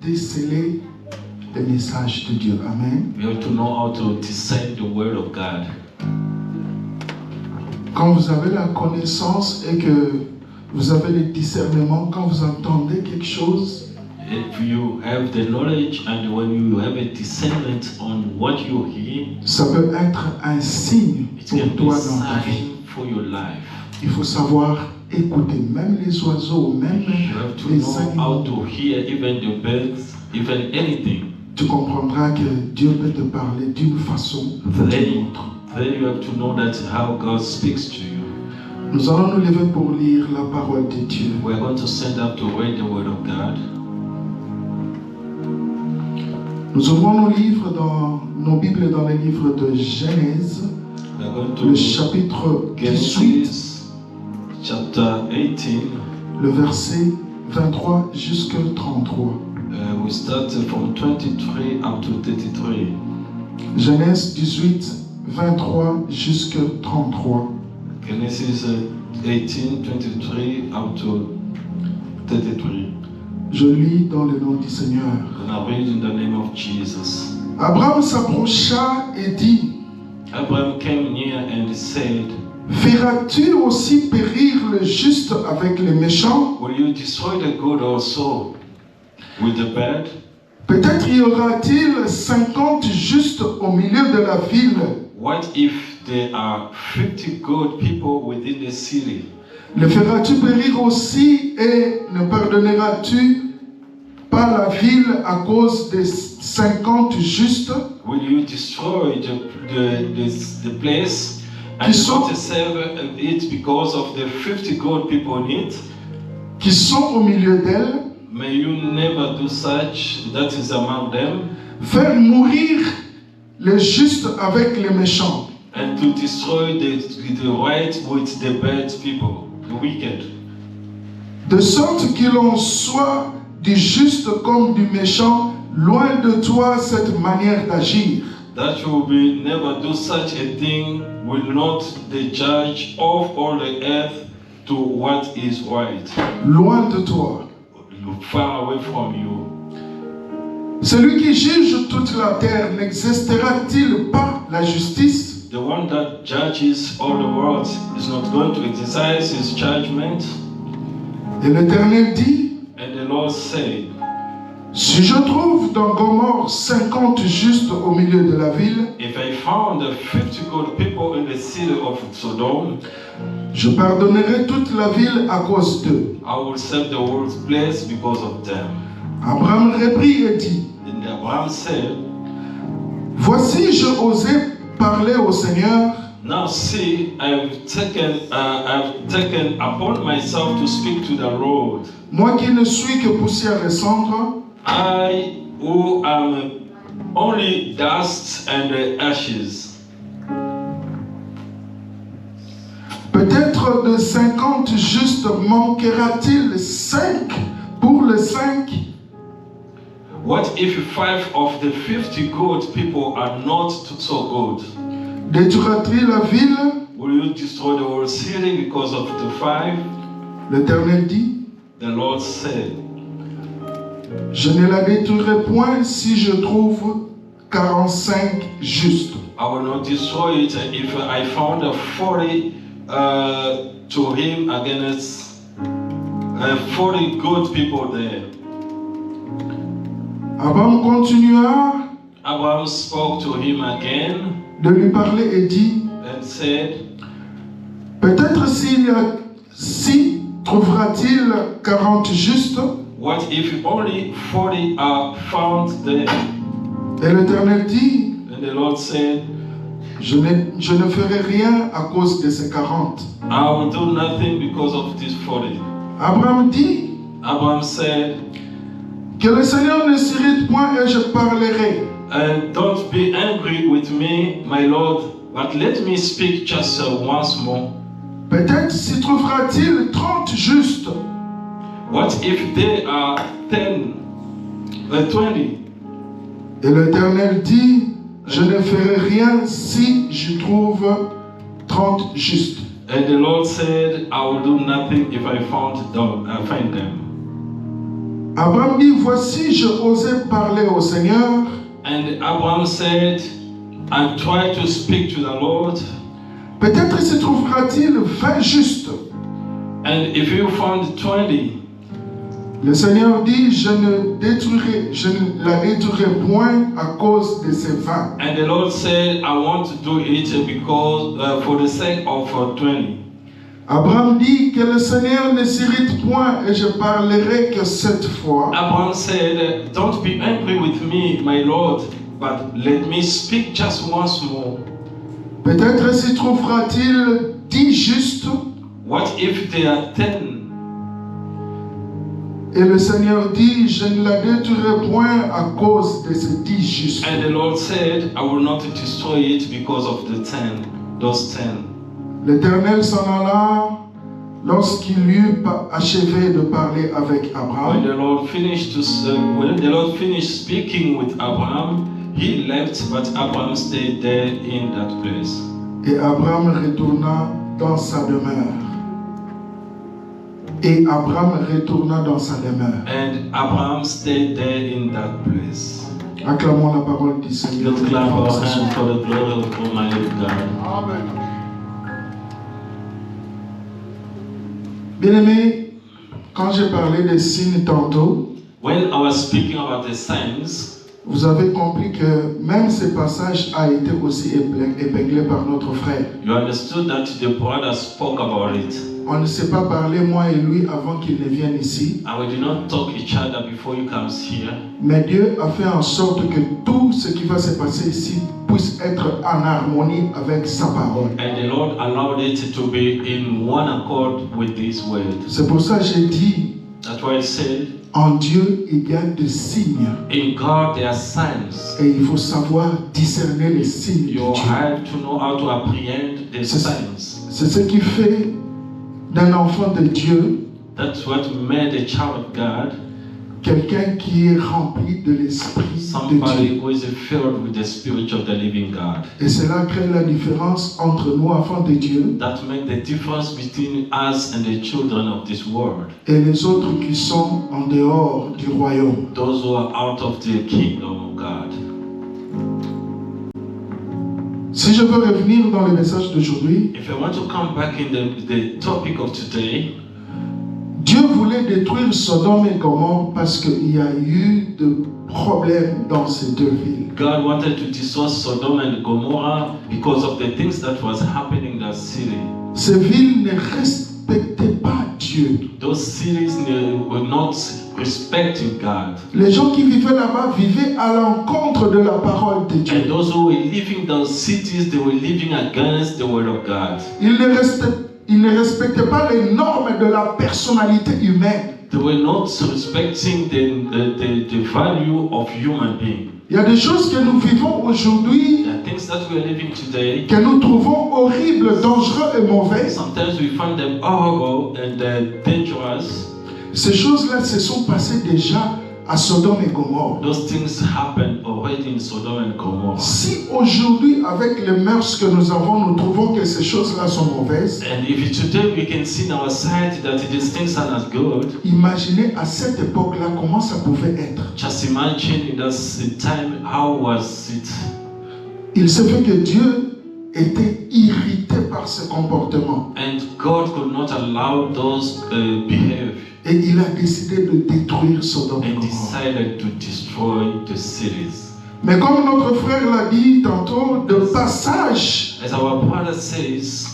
déceler les messages de Dieu. Amen. We have to know how to discern the word of God. Quand vous avez la connaissance et que vous avez le discernement, quand vous entendez quelque chose, If you have the knowledge and when you have a discernment on what you hear, ça peut être un signe it pour can be toi a dans ta vie. sign for your life. Il faut savoir écouter, même les oiseaux, même You have to les know how animaux. to hear even the birds, even anything. Tu comprendras que Dieu peut te parler d'une façon ou d'une autre. Then you have to know that how God speaks to you. Nous allons nous lever pour lire la parole de Dieu. We're going to stand up to read the word of God. Nous ouvrons nos livres nos Bibles dans les livres de Genèse, We're going le to chapitre 18, Genesis chapter 18. le verset 23 jusqu'à 33. We start from 23 up to 33. Genèse 18, 23 jusqu'à 33. Genesis 18, 23 up to 33. Je lis dans le nom du Seigneur. And I read in the name of Jesus. Abraham s'approcha et dit, Abraham came near and said, feras-tu aussi périr le juste avec les méchants? will you destroy the good also with the bad? Peut-être y aura-t-il 50 justes au milieu de la ville. What if there are 50 good people within the city? Le feras-tu périr aussi et ne pardonneras-tu pas la ville à cause des 50 justes? Will you destroy the place and not save it because of the 50 good people in it? Qui sont au milieu d'elle? May you never do such, that is among them. Faire mourir les justes avec les méchants. And to destroy the right with the bad people, the wicked. De sorte qu'il en soit du juste comme du méchant, loin de toi cette manière d'agir. That you will never do such a thing, will not the judge of all the earth to what is right. Loin de toi. Far away from you. Celui qui juge toute la terre, n'exercera-t-il pas la justice? The one that judges all the world is not going to exercise his judgment. Et l'Éternel dit, And the Lord said, si je trouve dans Gomorrhe 50 justes au milieu de la ville, if I found 50 good people in the city of Sodom, je pardonnerai toute la ville à cause d'eux. I will save the whole place because of them. Abraham reprit et dit, And Abraham said, voici, je osais parler au Seigneur. now see, I've taken upon myself to speak to the Lord. Moi qui ne suis que poussière et cendre, I who am only dust and ashes. peut-être de 50 justes manquera-t-il 5 pour les 5? What if 5 of the 50 good people are not so good? Détruira-t-il la ville? Will you destroy the whole city because of the 5? L'Éternel dit, The Lord said, je ne la détruirai point si je trouve 45 justes. I will not destroy it if I found 40 to him against 40 good people there. Abraham continua Abraham spoke to him again de lui parler et dit, and said, peut-être si trouvera-t-il 40 justes? what if only 40 are found there? Et l'Éternel dit, And the Lord said, je ne ferai rien à cause de ces 40. I will do nothing because of this 40. Abraham dit, Abraham said, que le Seigneur ne s'irrite point et je parlerai. and don't be angry with me, my Lord, but let me speak just once more. Peut-être s'y trouvera-t-il 30 justes. What if there are 20? Et l'Éternel dit, je ne ferai rien si je trouve 30 justes. And the Lord said, I will do nothing if I find them. Abraham dit, voici, je osais parler au Seigneur. And Abraham said, I tried to speak to the Lord. Peut-être se trouvera-t-il 20 justes. And if you found 20, Le Seigneur dit, je ne la détruirai point à cause de ces 20. and the Lord said, I want to do it because for the sake of 20. Abraham dit que le Seigneur ne s'irrite point et je parlerai que 7 fois. Abraham said, don't be angry with me, my Lord, but let me speak just once more. Peut-être s'y trouvera-t-il 10 justes. What if there are 10? Et le Seigneur dit, je ne la détruirai point à cause de ces 10 justes. And the Lord said, I will not destroy it because of the 10, those 10. L'Éternel s'en alla lorsqu'il eut achevé de parler avec Abraham. When the Lord finished speaking with Abraham, he left, but Abraham stayed there in that place. Et Abraham retourna dans sa demeure. Et Abraham retourna dans sa demeure. And Abraham stayed there in that place. Acclamons la parole du Seigneur. Let's clap our hands for the glory of Almighty God. Amen. Bien-aimés, quand j'ai parlé des signes tantôt, When I was speaking about the signs, vous avez compris que même ce passage a été aussi épinglé par notre frère. you understood that the brother spoke about it. On ne s'est pas parlé, moi et lui, avant qu'il ne vienne ici. And we did not talk each other before you comes here. Mais Dieu a fait en sorte que tout ce qui va se passer ici puisse être en harmonie avec sa parole. And the Lord allowed it to be in one accord with this word. C'est pour ça que j'ai dit, That's why I said, en Dieu, il y a des signes. in God there are signs. Et il faut savoir discerner les signes de You Dieu. have to know how to apprehend the signs. C'est ce qui fait d'un enfant de Dieu That's what made a child of God quelqu'un qui est rempli de l'Esprit de somebody Dieu. who is filled with the Spirit of the living God. Et cela crée la différence entre nous, enfants de Dieu, That makes the difference between us and the children of this world. et les autres qui sont en dehors du royaume. Those who are out of the kingdom of God. Si je veux revenir dans le message d'aujourd'hui, If I want to come back in the topic of today, Dieu voulait détruire Sodome et Gomorrhe parce qu'il y a eu de problèmes dans ces deux villes. God wanted to destroy Sodom and Gomorrah because of the things that was happening in that city. Ces villes ne respectaient pas Dieu. Those cities were not respecting God. Les gens qui vivaient là-bas vivaient à l'encontre de la parole de Dieu. And those who were living in those cities, they were living against the word of God. Ils ne respectaient pas les normes de la personnalité humaine. They were not respecting the value of human being. Il y a des choses que nous vivons aujourd'hui The things that we are living today, que nous trouvons horribles, dangereux et mauvais. sometimes we find them horrible and dangerous. Ces choses-là se sont passées déjà à Sodome et Gomorrhe. Those things happened already in Sodom and Gomorrah. Si aujourd'hui, avec les mœurs que nous avons, nous trouvons que ces choses-là sont mauvaises, And if today we can see in our society that these things are not good, imaginez à cette époque-là comment ça pouvait être. just imagine in this time how was it. Il se fait que Dieu était irrité par ce comportement And God could not allow those behave et il a décidé de détruire Sodome et and Gomorrhe. decided to destroy the cities. Mais comme notre frère l'a dit tantôt, de passage As our brother says,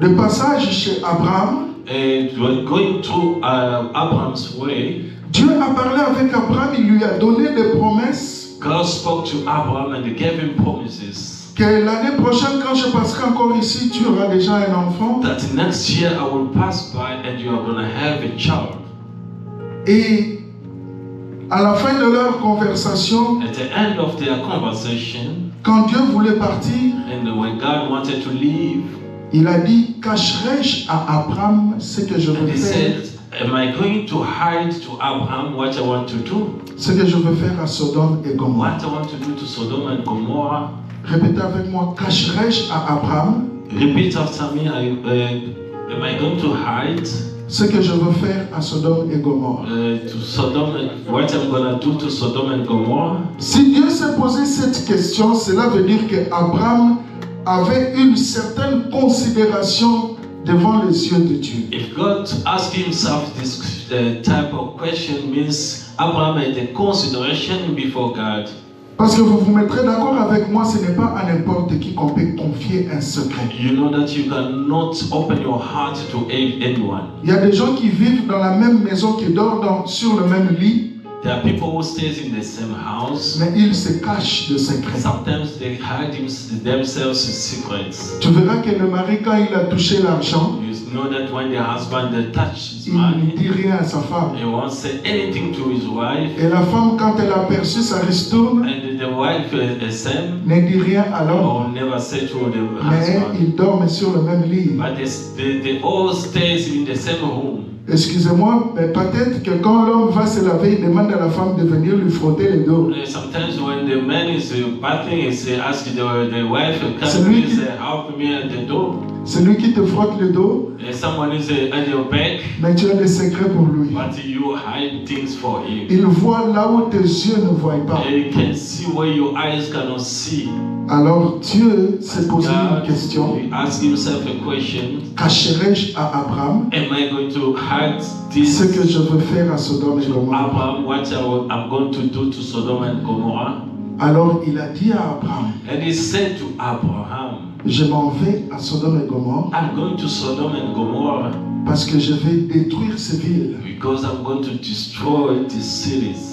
chez Abraham, we're going through Abraham's way. Dieu a parlé avec Abraham, il lui a donné des promesses God spoke to Abraham and gave him promises que l'année prochaine, quand je passerai encore ici, tu auras déjà un enfant. that next year I will pass by and you are going to have a child. Et à la fin de leur conversation, At the end of their conversation, quand Dieu voulait partir, and when God wanted to leave, il a dit, cacherai-je à Abraham ce que je and veux he faire, said, am I going to hide to Abraham what I want to do? ce que je veux faire à Sodome et Gomorrhe. What I want to do to Sodom and Gomorrah? Répétez avec moi, cacherai-je à Abraham Repeat after me. Am I going to hide ce que je veux faire à Sodome et Gomorrhe. To Sodom, what I'm gonna do to Sodom and Gomorrah. Si Dieu s'est posé cette question, cela veut dire qu'Abraham avait une certaine considération devant les yeux de Dieu. If God asked himself this type of question, means Abraham had a consideration before God. Parce que vous vous mettrez d'accord avec moi, ce n'est pas à n'importe qui qu'on peut confier un secret. You know that you cannot open your heart to anyone. Il y a des gens qui vivent dans la même maison, qui dorment sur le même lit, There are people who stays in the same house. mais ils se cachent de secrets. Sometimes they hide themselves in secrets. Tu verras que le mari, quand il a touché l'argent, You know that when the husband touches his il ne money, dit rien à sa femme. he won't say anything to his wife. Et la femme, quand elle a perçu sa ristourne, And the wife is same, ne dit rien à l'homme. or never say to the Mais husband. ils dorment sur le même lit. But they all stays in the same room. Excusez-moi, mais peut-être que quand l'homme va se laver, il demande à la femme de venir lui frotter les dos. Sometimes when the man is bathing, he asks the wife, "Can Celui you please help me at the door?" Celui qui te frotte le dos, Someone is at your back, mais tu as des secrets pour lui. but you hide things for him. Il voit là où tes yeux ne voient pas. And you can see where your eyes cannot see. Alors Dieu s'est posé une question. He asked himself a question: Cacherai-je à Abraham am I going to hide ce this que je veux faire à Sodome et to Gomorrhe? Abraham, what I'm going to do to Sodom and Gomorrah? Alors il a dit à Abraham, And he said to Abraham, je m'en vais à Sodome et Gomorrhe I'm going to Sodom and Gomorrah parce que je vais détruire ces villes. because I'm going to destroy these cities.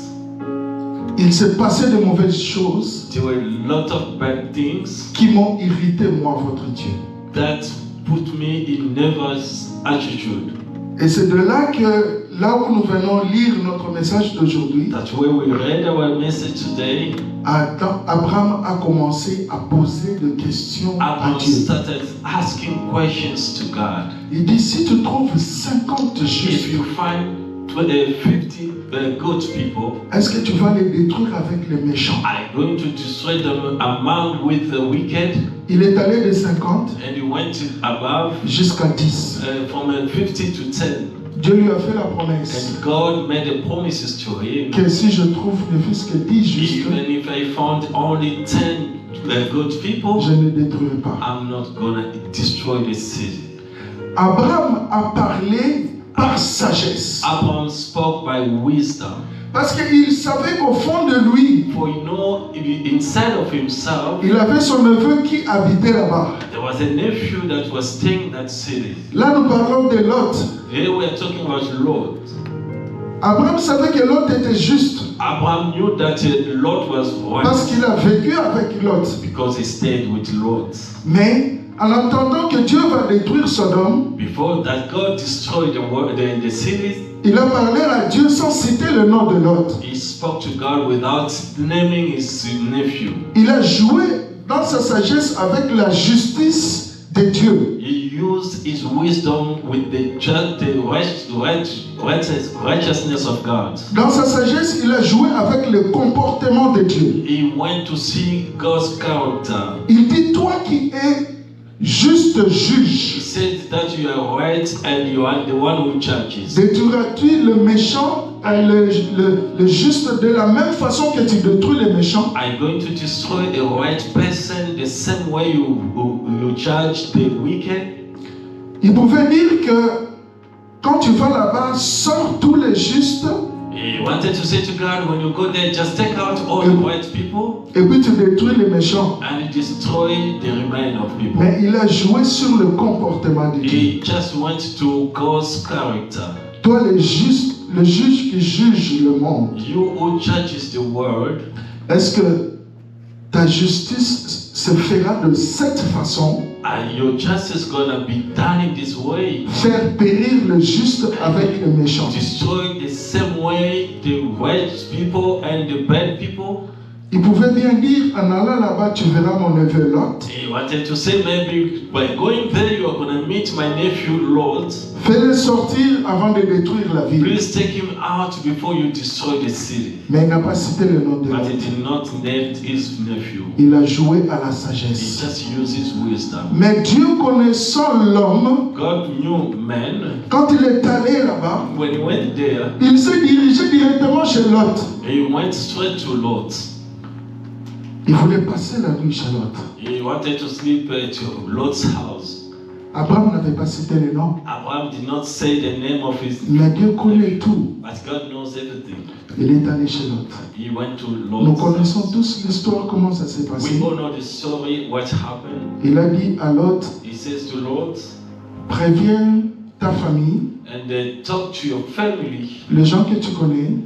Il s'est passé de mauvaises choses There were a lot of bad things qui m'ont irrité, moi, votre Dieu. that put me in nervous attitude. Et c'est de là que, là où nous venons lire notre message d'aujourd'hui, That's where we read our message today. Abraham a commencé à poser des questions à Abraham Dieu. started asking questions to God. Il dit, si tu trouves 50 If justes, you find 50 good people, est-ce que tu vas les détruire avec les méchants? I'm going to destroy them among with the wicked. Il est allé de 50 And he went above jusqu'à 10. from 50 to 10. Dieu lui a fait la promesse And God made the promises to him. que si je trouve ne fût-ce que 10 justes, Even if I found only 10 good people, je ne détruirai pas. I'm not gonna destroy the city. Abraham a parlé par sagesse. Abraham spoke by wisdom. Parce qu'il savait qu'au fond de lui, For you know, inside of himself, il avait son neveu qui habitait là-bas. there was a nephew that was staying in that city. Là, nous parlons de Lot. Here we are talking about Lot. Abraham savait que Lot était juste Abraham knew that Lot was parce right qu'il a vécu avec Lot. because he stayed with Lot. Mais en entendant que Dieu va détruire Sodome, Before that, God destroyed the cities. il a parlé à Dieu sans citer le nom de Lot. He spoke to God without naming his nephew. Il a joué dans sa sagesse avec la justice de Dieu. He used his wisdom with the righteousness of God. Dans sa sagesse, il a joué avec le comportement de Dieu. He went to see God's character. Il dit, toi qui es juste He juge, said that you are right and you are the one who judges. détruiras-tu le méchant et le juste de la même façon que tu détruis les méchants? I'm going to destroy a right person the same way you judge the wicked. Il pouvait dire que quand tu vas là-bas, sors tous les justes He wanted to say to God, when you go there, just take out all the right people et puis tu détruis les méchants. and destroy the remainder of people. Mais il a joué sur le comportement de Dieu. He just went to God's character. Toi, le juge qui juge le monde, You who judges the world, est-ce que ta justice se fera de cette façon, and your justice gonna be done in this way? faire périr le juste avec le méchant? Destroy the same way the right people and the bad people? Il pouvait bien dire, en allant là-bas, tu verras mon neveu Lot. He wanted to say maybe by going there you are going to meet my nephew Lot. Fais-le sortir avant de détruire la ville. Please take him out before you destroy the city. Mais il n'a pas cité le nom de But Lot. he did not name his nephew. Il a joué à la He sagesse. just used his wisdom. Mais Dieu connaissant l'homme, God knew man. quand il est allé là-bas, When he went there, il s'est dirigé directement chez Lot. he went straight to Lot. Il voulait passer la nuit chez Lot. He wanted to sleep at Lot's house. Abraham n'avait pas cité le nom. Abraham did not say the name of his, Mais Dieu connaît tout. but God knows everything. Il est allé chez Lot. He went to Nous Lot's connaissons house. tous l'histoire, comment ça s'est passé. We all know the story, what happened. Il a dit à Lot, He says to Lot, préviens ta famille, and talk to your family, les gens que tu connais,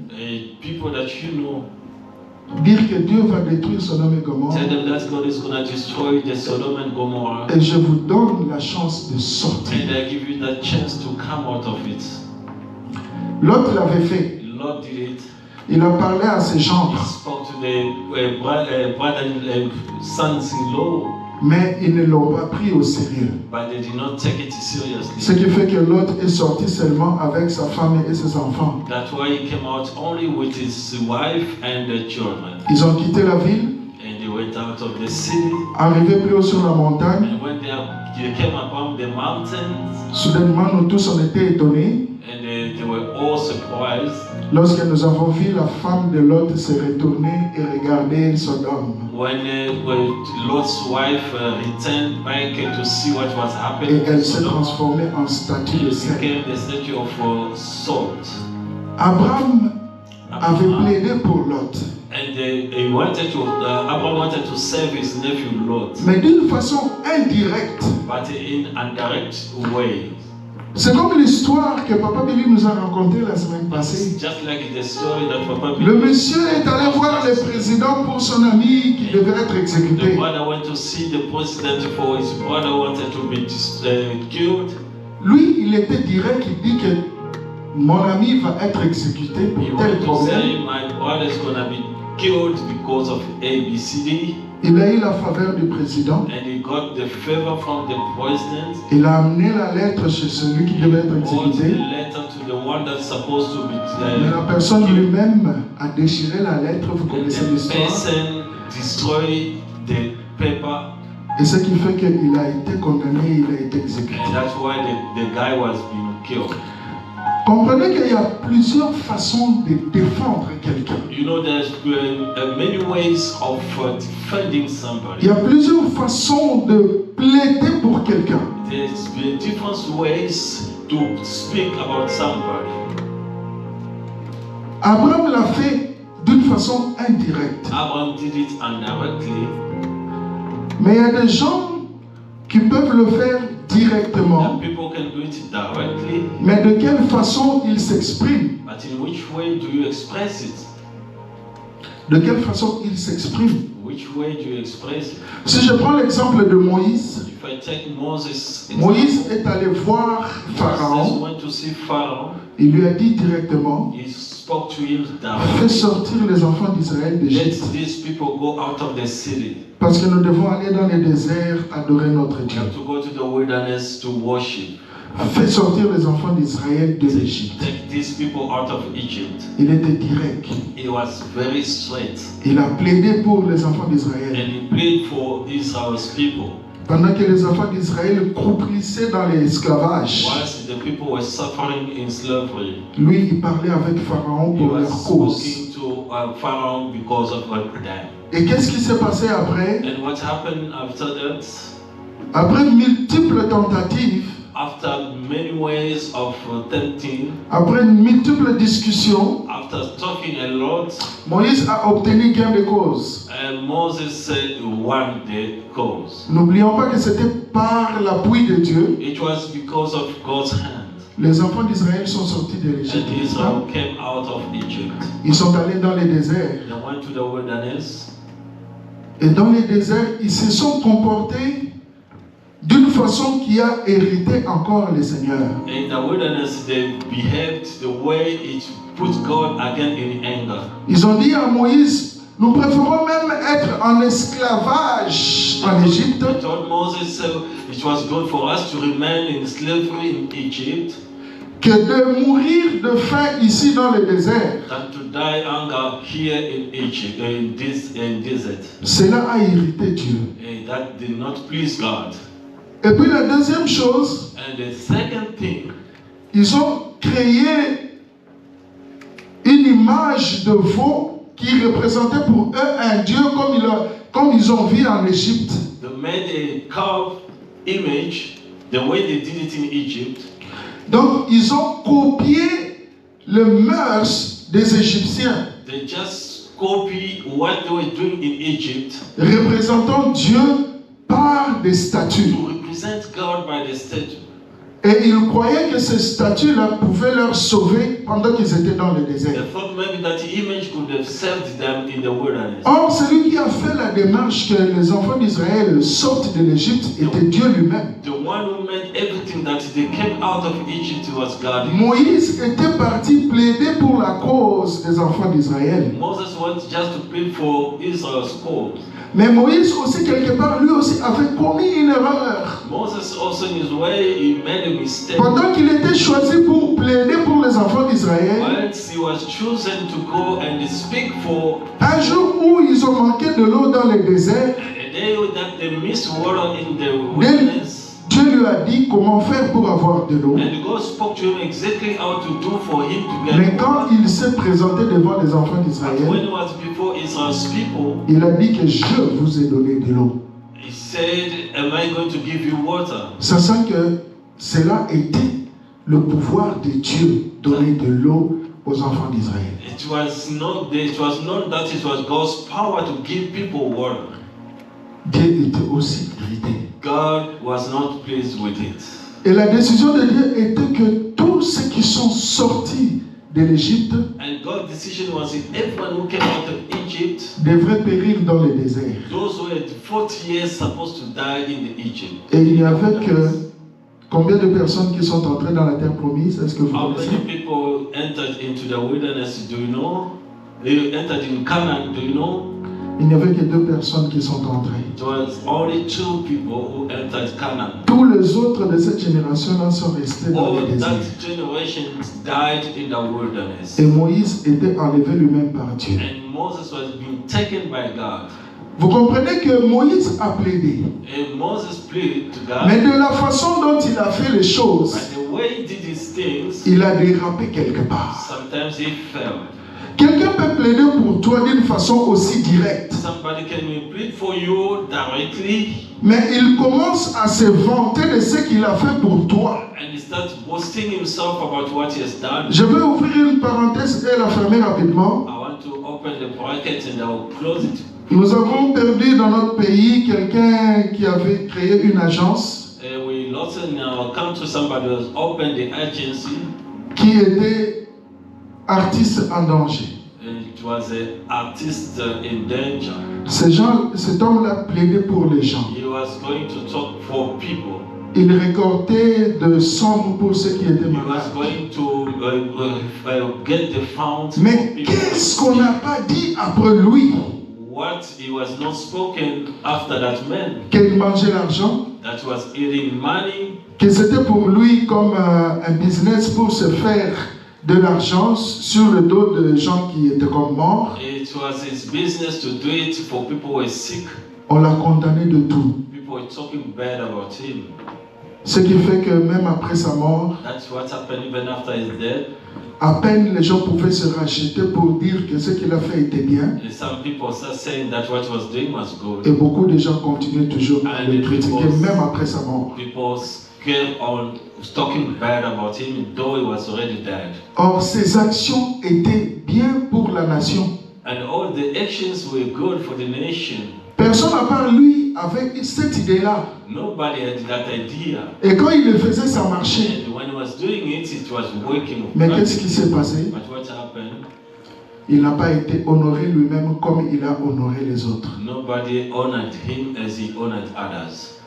people that you know. dire que Dieu va détruire Sodome et Gomorrhe. Tell them that God is going to destroy the Sodom and Gomorrah. Et je vous donne la chance de sortir. And I give you that chance to come out of it. Lot l'avait fait. Lord did it. Il a parlé à ses He gendres, spoke to the brother and sons-in-law, mais ils ne l'ont pas pris au sérieux. but they did not take it Ce seriously. qui fait que Lot est sorti seulement avec sa femme et ses enfants. That's why he came out only with his wife and the children. Ils ont quitté la ville, And they went out of the city. arrivés plus haut sur la montagne. And when they came upon the mountains, Soudainement, nous tous on était étonnés and they were all surprised lorsque nous avons vu la femme de Lot se retourner et regarder Sodome. when Lot's wife returned back to see what was happening. Et elle s'est So transformée en statue de it sel. became the statue of salt. Abraham avait plaidé pour Lot, And Abraham wanted to save his nephew Lot, mais d'une façon indirecte. but in a direct way. C'est comme l'histoire que Papa Billy nous a racontée la semaine It's passée. just like the story that Papa Le monsieur est allé voir le président pour son ami qui devait être The exécuté. brother went to see the president for his brother wanted to be killed. Lui, il était direct, il dit que mon ami va être exécuté He pour tel wanted to problème. say my brother is gonna be killed because of ABCD, Il a eu la faveur du président. and he got the favor from the president. Il a amené la lettre chez celui qui devait être Wrote the exécuté. letter to the one that's supposed to be Mais la personne lui-même a déchiré la lettre, vous connaissez the l'histoire. person destroyed the paper, Et ce qui fait qu'il a été condamné, il a été exécuté. and that's why the guy was being killed. Comprenez qu'il y a plusieurs façons de défendre quelqu'un. You know, there's many ways of defending Il somebody. y a plusieurs façons de plaider pour quelqu'un. There's different ways to speak about somebody. Abraham l'a fait d'une façon indirecte. Abraham did it indirectly. Mais il y a des gens qui peuvent le faire directement. And people can do it directly. Mais de quelle façon ils s'expriment? But in which way do you express it? De quelle façon ils s'expriment? Which way do you express it? Si je prends l'exemple de Moïse, If I take Moses, Moïse est allé voir Moses Pharaon. went to see Pharaoh. Il lui a dit directement, He spoke to him fais directly. sortir les enfants d'Israël Let d'Égypte. these people go out of the city. Parce que nous devons aller dans les déserts adorer notre We Dieu. have to go to the wilderness to worship. Fais sortir les enfants d'Israël de l'Égypte. Take these people out of Egypt. Il était direct. He was very straight. Il a plaidé pour les enfants d'Israël. And he prayed for Israel's people. Pendant que les enfants d'Israël crouplissaient dans l'esclavage, Whilst the people were suffering in slavery, lui, il parlait avec Pharaon he pour was leur cause. speaking to Pharaoh because of them. Et qu'est-ce qui s'est passé après? And what happened after that? Après multiples tentatives, After many ways of tempting, après multiples discussions, after talking a lot, Moïse a obtenu gain de cause. and Moses said won the cause. N'oublions pas que c'était par l'appui de Dieu. It was because of God's hand. Les enfants d'Israël sont sortis de And l'Égypte. Israel came out of Egypt. Ils sont allés dans les déserts. They went to the wilderness. Et dans les déserts, ils se sont comportés d'une façon qui a hérité encore les seigneurs. In the wilderness, they behaved the way it put God again in anger. Ils ont dit à Moïse, Nous préférons même être en esclavage en Égypte He told Moses it was good for us to remain in slavery in Egypt que de mourir de faim ici dans le désert. than to die hunger here in Egypt, in this desert. Cela a irrité Dieu. And that did not please God. Et puis la deuxième chose, And the second thing, ils ont créé une image de veau qui représentait pour eux un Dieu comme ils ont vu en Égypte. they made a carved image the way they did it in Egypt. Donc ils ont copié les mœurs des Égyptiens, They just copy what they were doing in Egypt représentant Dieu par des statues. to represent God by the statue. Et ils croyaient que ces statues-là pouvaient leur sauver pendant qu'ils étaient dans le They désert. thought maybe that image could have saved them in the wilderness. Or, celui qui a fait la démarche que les enfants d'Israël sortent de l'Égypte était Dieu lui-même. The one who made everything that they came out of Egypt was God. Moïse était parti plaider pour la cause des enfants d'Israël. Moses wants just to plead for Israel's cause. Mais Moïse aussi, quelque part, lui aussi avait commis une erreur. Moses also in his way, he made a mistake. Pendant qu'il était choisi pour plaider pour les enfants d'Israël, Once he was chosen to go and speak for un jour où ils ont manqué de l'eau dans le désert, a day that they missed water in the wilderness, Dieu lui a dit comment faire pour avoir de l'eau. and God spoke to him exactly how to do for him to Mais get quand water. il s'est présenté devant les enfants But when d'Israël, he was before Israel's people, il a dit que je vous ai donné de l'eau. he said, am I going to give you water? Sachant que cela était le pouvoir de Dieu, donner de l'eau aux enfants d'Israël. It was not that it was God's power to give people water. Dieu était aussi irrité. God was not pleased with it. Et la décision de Dieu était que tous ceux qui sont sortis de l'Égypte And God's decision was that everyone who came out of Egypt, devraient périr dans le désert. those who had 40 years supposed to die in the Egypt. Et il n'y avait que combien de personnes qui sont entrées dans la terre promise? Est-ce que vous How connaissez? many people entered into the wilderness, do you know? They entered in Canaan, do you know? Il n'y avait que 2 personnes qui sont entrées. It was only 2 people who entered Canaan. Tous les autres de cette génération-là sont restés dans All le désert. that generation died in the wilderness. Et Moïse était enlevé lui-même par Dieu. And Moses was being taken by God. Vous comprenez que Moïse a plaidé. And Moses pleaded to God. Mais de la façon dont il a fait les choses, But the way he did his things, il a dérapé quelque part. sometimes he fell. Quelqu'un peut plaider pour toi d'une façon aussi directe. Somebody can plead for you directly, Mais il commence à se vanter de ce qu'il a fait pour toi. and he starts boasting himself about what he has done. Je vais ouvrir une parenthèse et la fermer rapidement. I want to open the bracket and I will close it. Nous avons perdu dans notre pays quelqu'un qui avait créé une agence We lost in our country somebody who has opened the agency. qui était artiste en danger. It was an artist in danger. Cet homme-là plaidait pour les gens. He was going to talk for people. Il récoltait de sang pour ceux qui étaient He was malades. going to get the funds for Mais people. qu'est-ce qu'on n'a pas dit après lui? What he was not spoken after that man, Qu'il mangeait l'argent, that was eating money, que c'était pour lui comme un business pour se faire de l'argent sur le dos de gens qui étaient comme morts. it was his business to do it for people who were sick. On l'a condamné de tout. People were talking bad about him. Ce qui fait que même après sa mort, That's what happened even after his death. à peine les gens pouvaient se racheter pour dire que ce qu'il a fait était bien. And some people start saying that what he was doing was good. Et beaucoup de gens continuaient toujours à le critiquer, même après sa mort. People kept on talking bad about him, though he was already dead. Or, ses actions étaient bien pour la nation. And all the actions were good for the nation. Personne à part lui avait cette idée-là. Nobody had that idea. Et quand il le faisait, ça marchait. And when he was doing it, it was working. Mais qu'est-ce qui s'est passé? But what happened? Il n'a pas été honoré lui-même comme il a honoré les autres. Nobody honored him as he honored others.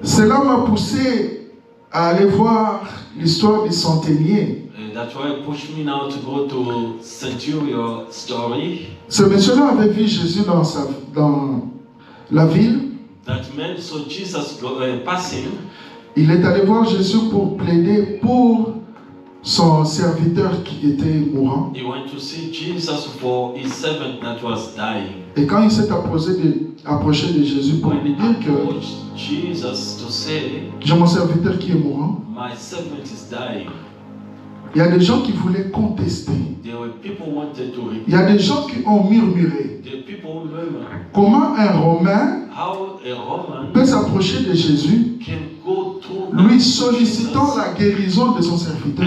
Cela m'a poussé à aller voir l'histoire du centenier. That's why it pushed me now to go to Centurion story. Ce monsieur-là avait vu Jésus dans la ville. That man saw Jesus passing. Il est allé voir Jésus pour plaider pour son serviteur qui était mourant. He went to see Jesus for his servant that was dying. Et quand il s'est approché de Jésus pour lui dire que Jesus to say, j'ai mon serviteur qui est mourant, my servant is dying. il y a des gens qui voulaient contester. Il y a des gens qui ont murmuré. Comment un Romain peut s'approcher de Jésus, lui sollicitant la guérison de son serviteur?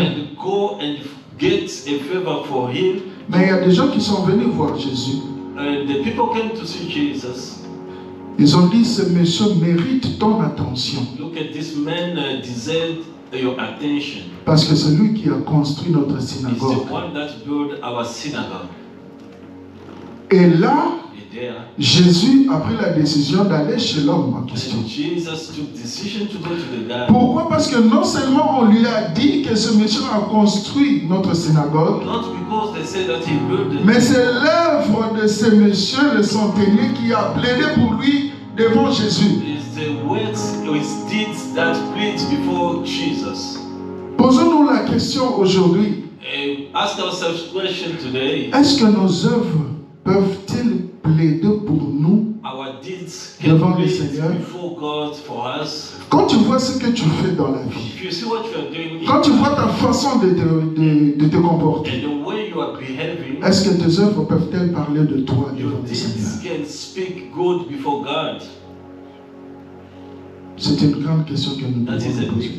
Mais il y a des gens qui sont venus voir Jésus. Ils ont dit, ce monsieur mérite ton attention. Your attention. Parce que c'est lui qui a construit notre synagogue. It's the one that built our synagogue. Et là, Jésus a pris la décision d'aller chez l'homme en question. Pourquoi? Parce que non seulement on lui a dit que ce monsieur a construit notre synagogue, mais c'est l'œuvre de ce monsieur, le centenier, qui a plaidé pour lui devant Jésus. Posons-nous la question aujourd'hui. Est-ce que nos œuvres peuvent-ils plaider pour nous devant le Seigneur? Quand tu vois ce que tu fais dans la vie, quand tu vois ta façon de te comporter, est-ce que tes œuvres peuvent-elles parler de toi devant le Seigneur? C'est une grande question que nous devons poser.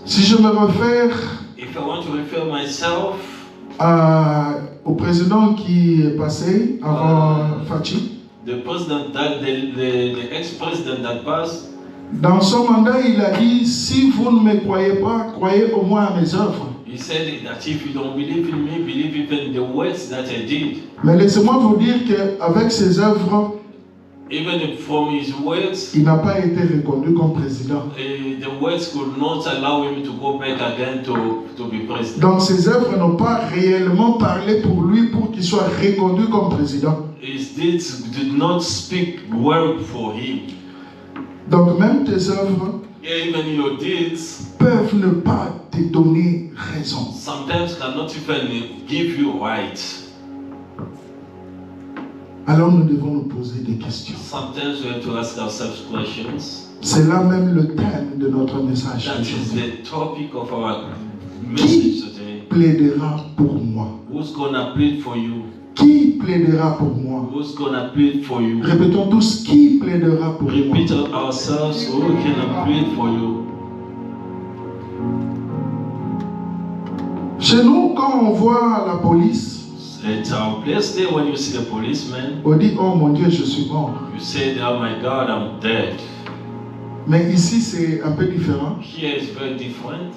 Si je me réfère au président qui est passé avant Fachi, dans son mandat, il a dit, si vous ne me croyez pas, croyez au moins à mes œuvres. Mais laissez-moi vous dire qu'avec ses œuvres, even from his words, il n'a pas été reconnu comme président. The words could not allow him to go back again to be president. Donc ses œuvres n'ont pas réellement parlé pour lui pour qu'il soit reconnu comme président. His deeds did not speak well for him. Donc même tes œuvres, even your deeds, peuvent ne pas te donner raison. Sometimes cannot even give you right. Alors nous devons nous poser des questions. Sometimes we have to ask ourselves questions. C'est là même le thème de notre message. That is the topic of our message today. Qui plaidera pour moi? Who's gonna plead for you? Qui plaidera pour moi? Who's gonna plead for you? Répétons tous, qui plaidera pour moi? Repeat ourselves, who can plead for you? Chez nous, quand on voit la police, it's our place there when you see the policeman. On dit, oh mon Dieu, je suis mort. You say, oh my God, I'm dead. Mais ici, c'est un peu différent. Here is very different.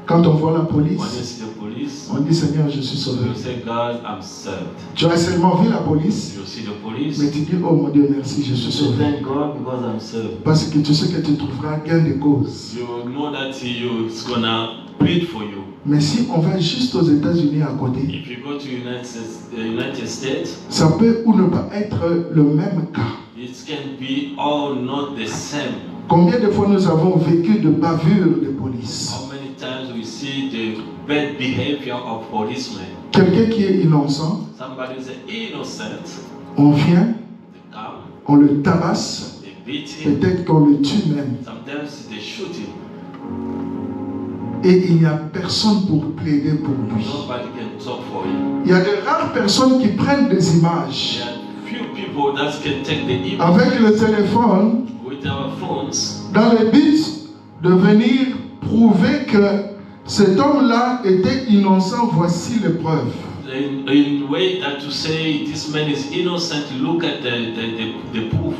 Quand on voit la police, when you see the police, on dit, Seigneur, je suis sauvé. You say, God, I'm saved. Tu as seulement vu la police, you see the police, mais tu dis, oh mon Dieu, merci, je suis sauvé. Thank God because I'm saved. Parce que tu sais que tu trouveras gain de cause. You know that He's gonna plead for you. Mais si on va juste aux États-Unis à côté, if you go to United States, ça peut ou ne pas être le même cas. It can be all not the same. Combien de fois nous avons vécu de bavures de police? How many times we see the bad behavior of policemen? Quelqu'un qui est innocent, somebody is innocent, on vient, on le tabasse, peut-être qu'on le tue même. Sometimes they shoot him. Et il n'y a personne pour plaider pour lui. Nobody can talk for him. Il y a de rares personnes qui prennent des images few people that can take the image avec le téléphone with our phones, dans le but de venir prouver que cet homme-là était innocent. Voici les preuves. In way that to say this man is innocent, look at the proof.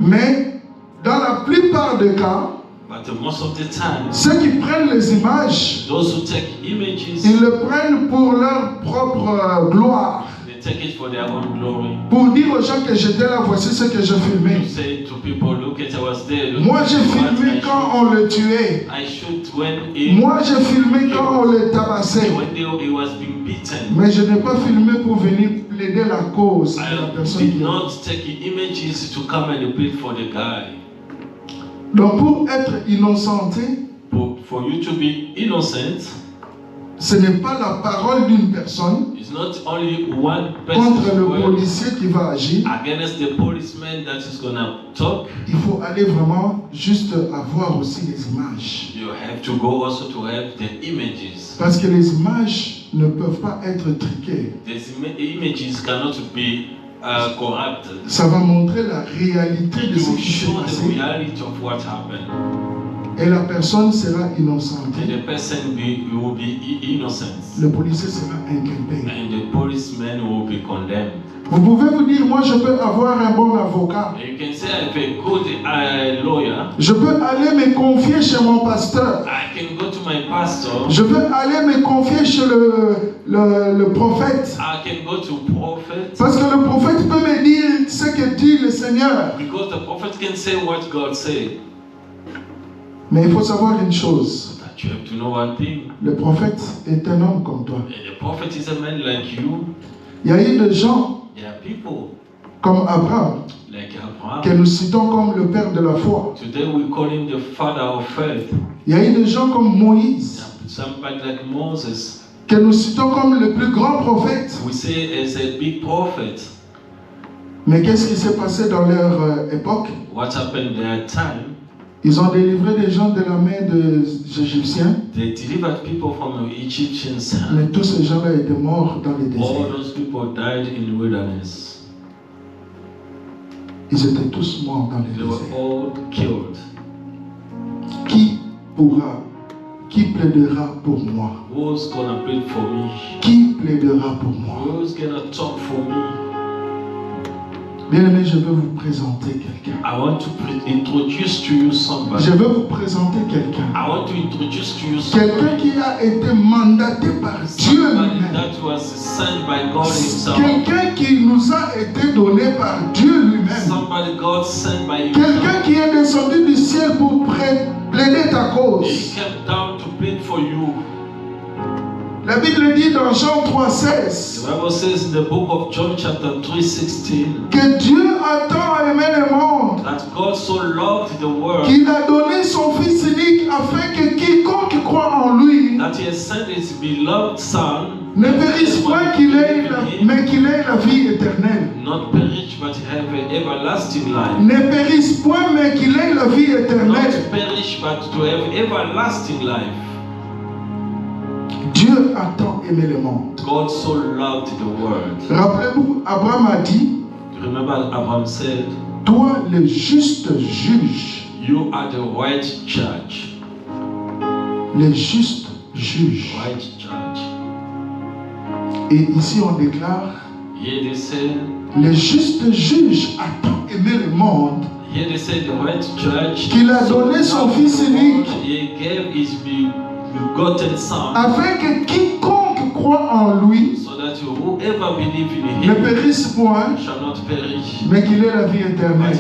Mais dans la plupart des cas, but most of the time, ceux qui prennent les images, those who take images, ils le prennent pour leur propre gloire. They take it for their own glory. Pour dire aux gens que j'étais là, voici ce que j'ai filmé. To say to people, look Moi j'ai filmé quand on le tuait. Moi j'ai filmé quand on le tabassait. Mais je n'ai pas filmé pour venir plaider la cause de la personne. Donc pour être innocenté, for you to be innocent, ce n'est pas la parole d'une personne contre le policier qui va agir. Il faut aller vraiment juste avoir aussi les images. Parce que les images ne peuvent pas être truquées. Ça va montrer la réalité de ce qui s'est passé. Et la personne sera innocente. Le policier sera inculpé. Vous pouvez vous dire, moi je peux avoir un bon avocat. Je peux aller me confier chez mon pasteur. Je peux aller me confier chez le prophète. Parce que le prophète peut me dire ce que dit le Seigneur. Mais il faut savoir une chose. Le prophète est un homme comme toi. Il y a eu des gens comme Abraham que nous citons comme le père de la foi. Il y a eu des gens comme Moïse que nous citons comme le plus grand prophète. Mais qu'est-ce qui s'est passé dans leur époque? Ils ont délivré des gens de la main des Égyptiens. Mais tous ces gens-là étaient morts dans les déserts. Ils étaient tous morts dans les déserts. Qui plaidera pour moi? Qui plaidera pour moi? Bien aimé, je veux vous présenter quelqu'un. Je veux vous présenter quelqu'un. Quelqu'un qui a été mandaté par Dieu lui-même. Quelqu'un qui nous a été donné par Dieu lui-même. Quelqu'un qui est descendu du ciel pour plaider ta cause. La Bible dit dans Jean 3,16 que Dieu a tant aimé le monde qu'il a donné son Fils unique afin que quiconque croit en lui ne périsse point mais qu'il ait la vie éternelle. Ne périsse point mais qu'il ait la vie éternelle. Dieu a tant aimé le monde. Rappelez-vous, Abraham a dit, toi le juste juge. You are the right judge. Le juste juge. Right judge. Et ici on déclare, le juste juge a tant aimé le monde qu'il a donné son Fils unique afin que quiconque croit en lui ne périsse point, mais qu'il ait la vie éternelle.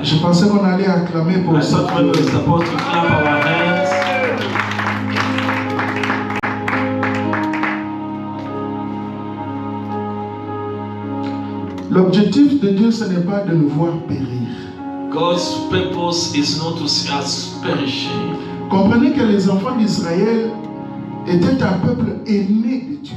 Je pensais qu'on allait acclamer pour ça. L'objectif de Dieu, ce n'est pas de nous voir périr. God's purpose is not to see us perishing. Comprenez que les enfants d'Israël étaient un peuple aimé de Dieu.